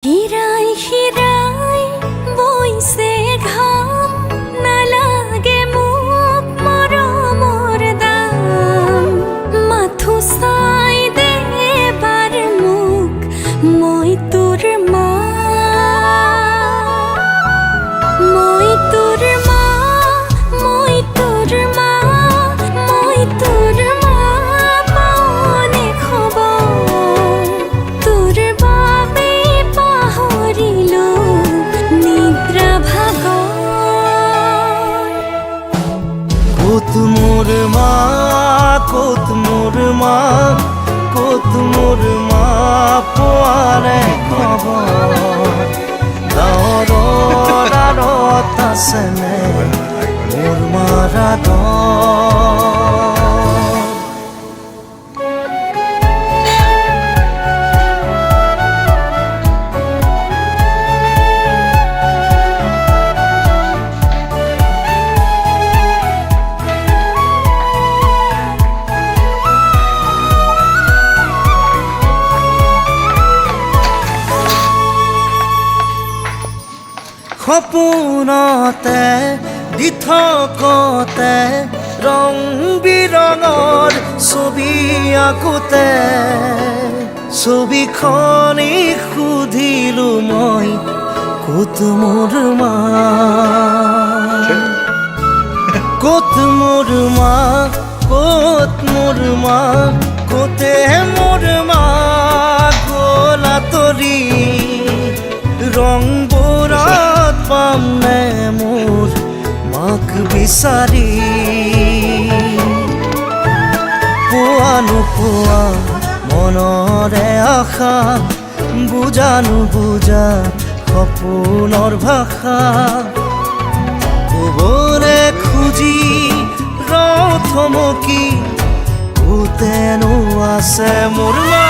হিরাই হিরাই বইছে ঘাম নালাগে মুখ মরমর দাম মাথু চাই দে এবার মুখ মই তোর মা মই তোর মা মই তোর মা মই তোর মা পাওনে খবর তোর বাবে পাহরিল নিদ্রা ভাগর কোত মোর মা কোত মোর মা কোত মোর মা পোৱাৰে খবৰ দাৱৰৰ আঁৰত আছেনে মোৰ মাৰ আদৰ সপোনতে দি থকতে ৰং বিৰঙৰ ছবি আঁকোতে ছবিখনি সুধিলো মই ক'ত মোৰ মা ক'ত মোৰ মা ক'ত মোৰ মা ক'তে মোৰ মা গ'ল আঁতৰি ৰংবোৰত পাম নে মোৰ মাক বিচাৰি পোৱা নোপোৱা মনৰে আশা বুজা নুবুজা সপোনৰ ভাষা ক'বলে খুজি থমকি ক'তেনো আছে মোৰ মা